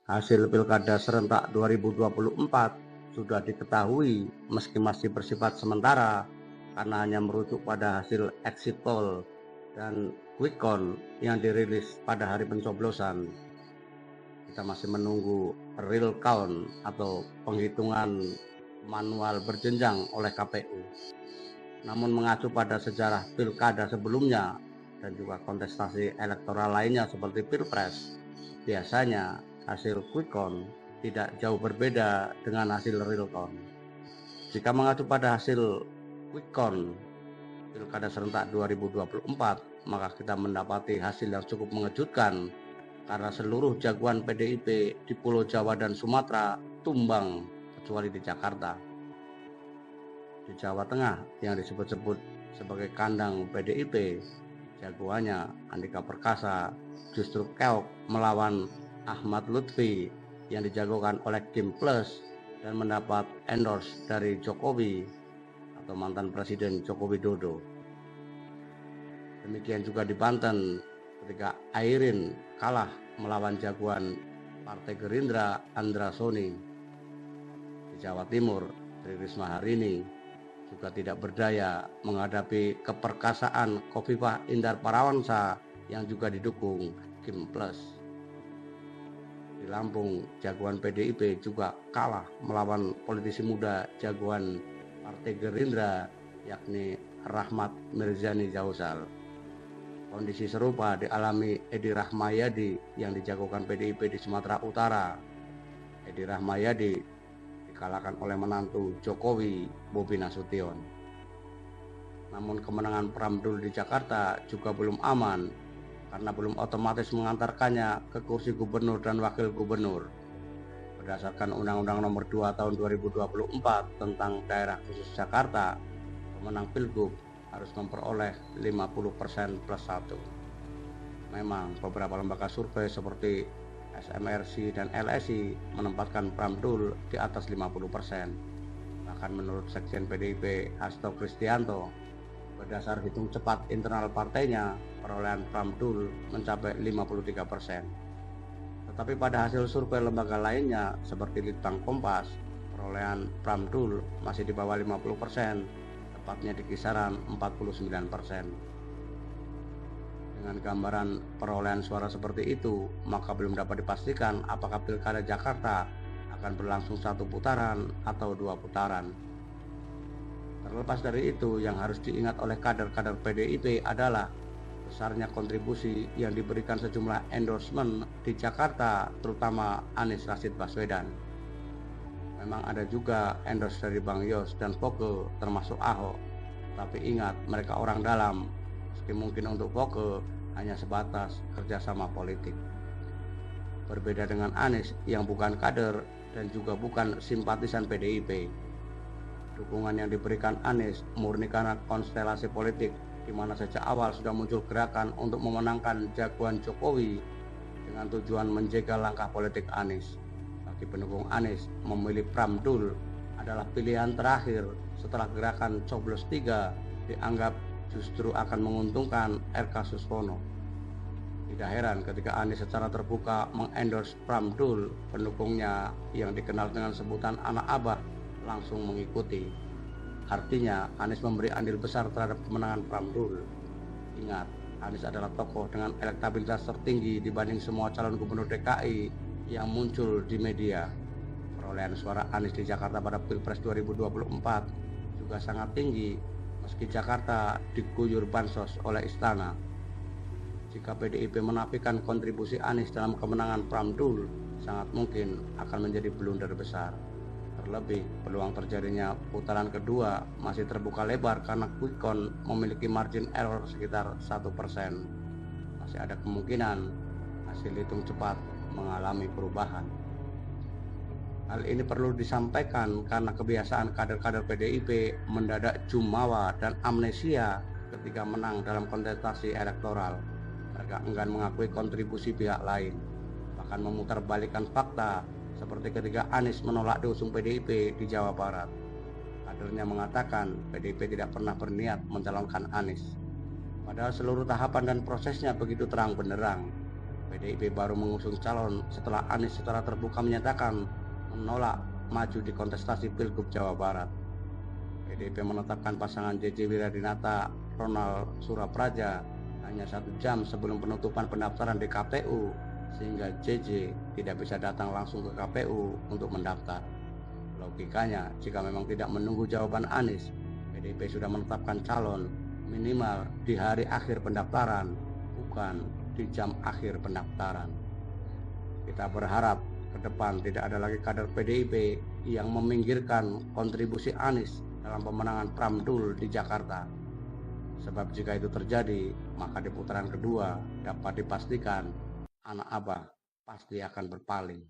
Hasil Pilkada serentak 2024 sudah diketahui meski masih bersifat sementara karena hanya merujuk pada hasil exit poll dan quick count yang dirilis pada hari pencoblosan. Kita masih menunggu real count atau penghitungan manual berjenjang oleh KPU. Namun mengacu pada sejarah pilkada sebelumnya dan juga kontestasi elektoral lainnya seperti Pilpres, biasanya hasil quick count tidak jauh berbeda dengan hasil real count. Jika mengacu pada hasil quick count Pilkada serentak 2024, maka kita mendapati hasil yang cukup mengejutkan karena seluruh jagoan PDIP di Pulau Jawa dan Sumatera tumbang kecuali di Jakarta. Di Jawa Tengah yang disebut-sebut sebagai kandang PDIP, jagoannya Andika Perkasa justru keok melawan Ahmad Lutfi yang dijagokan oleh Kim Plus dan mendapat endorse dari Jokowi atau mantan Presiden Joko Widodo. Demikian juga di Banten ketika Airin kalah melawan jagoan Partai Gerindra Andra Soni. Di Jawa Timur, Tri Risma hari ini juga tidak berdaya menghadapi keperkasaan Khofifah Indar Parawansa yang juga didukung Kim Plus. Di Lampung, jagoan PDIP juga kalah melawan politisi muda jagoan Partai Gerindra yakni Rahmat Mirzani Jausal. Kondisi serupa dialami Edi Rahmayadi yang dijagokan PDIP di Sumatera Utara. Edi Rahmayadi dikalahkan oleh menantu Jokowi, Bobi Nasution. Namun kemenangan Pram Dul di Jakarta juga belum aman karena belum otomatis mengantarkannya ke kursi gubernur dan wakil gubernur. Berdasarkan Undang-Undang Nomor 2 Tahun 2024 tentang Daerah Khusus Jakarta, pemenang Pilgub harus memperoleh 50% plus 1. Memang beberapa lembaga survei seperti SMRC dan LSI menempatkan Pram Dul di atas 50%. Bahkan menurut Sekjen PDIP Hasto Kristianto, berdasar hitung cepat internal partainya, perolehan Pram Dul mencapai 53%. Tetapi pada hasil survei lembaga lainnya seperti Litbang Kompas, perolehan Pram Dul masih di bawah 50%, tepatnya di kisaran 49%. Dengan gambaran perolehan suara seperti itu, maka belum dapat dipastikan apakah Pilkada Jakarta akan berlangsung 1 putaran atau 2 putaran. Terlepas dari itu, yang harus diingat oleh kader-kader PDIP adalah besarnya kontribusi yang diberikan sejumlah endorsement di Jakarta, terutama Anies Rashid Baswedan. Memang ada juga endorse dari Bang Yos dan Foke termasuk Ahok, tapi ingat mereka orang dalam, meski mungkin untuk Foke hanya sebatas kerjasama politik. Berbeda dengan Anies yang bukan kader dan juga bukan simpatisan PDIP. Dukungan yang diberikan Anies murni karena konstelasi politik di mana sejak awal sudah muncul gerakan untuk memenangkan jagoan Jokowi dengan tujuan menjegal langkah politik Anies. Bagi pendukung Anies, memilih Pram Dul adalah pilihan terakhir setelah gerakan Coblos 3 dianggap justru akan menguntungkan RK Suswono. Tidak heran ketika Anies secara terbuka mengendorse Pram Dul, pendukungnya yang dikenal dengan sebutan anak abah langsung mengikuti. Artinya Anies memberi andil besar terhadap kemenangan Pram Dul. Ingat, Anies adalah tokoh dengan elektabilitas tertinggi dibanding semua calon gubernur DKI yang muncul di media. Perolehan suara Anies di Jakarta pada Pilpres 2024 juga sangat tinggi meski Jakarta diguyur bansos oleh istana. Jika PDIP menafikan kontribusi Anies dalam kemenangan Pram Dul, sangat mungkin akan menjadi blunder besar. Terlebih, peluang terjadinya putaran kedua masih terbuka lebar karena quick count memiliki margin error sekitar 1%. Masih ada kemungkinan hasil hitung cepat mengalami perubahan. Hal ini perlu disampaikan karena kebiasaan kader-kader PDIP mendadak jumawa dan amnesia ketika menang dalam kontestasi elektoral. Mereka enggan mengakui kontribusi pihak lain, bahkan memutarbalikkan fakta seperti ketika Anies menolak diusung PDIP di Jawa Barat. Kadernya mengatakan PDIP tidak pernah berniat mencalonkan Anies. Padahal seluruh tahapan dan prosesnya begitu terang benderang. PDIP baru mengusung calon setelah Anies secara terbuka menyatakan menolak maju di kontestasi Pilgub Jawa Barat. PDIP menetapkan pasangan JJ Wiradinata Ronald Surapraja hanya 1 jam sebelum penutupan pendaftaran di KPU, sehingga JJ tidak bisa datang langsung ke KPU untuk mendaftar. Logikanya, jika memang tidak menunggu jawaban Anies, PDIP sudah menetapkan calon minimal di hari akhir pendaftaran, bukan di jam akhir pendaftaran. Kita berharap ke depan tidak ada lagi kader PDIP yang meminggirkan kontribusi Anies dalam pemenangan Pramdul di Jakarta. Sebab jika itu terjadi, maka di putaran kedua dapat dipastikan anak Abah pasti akan berpaling.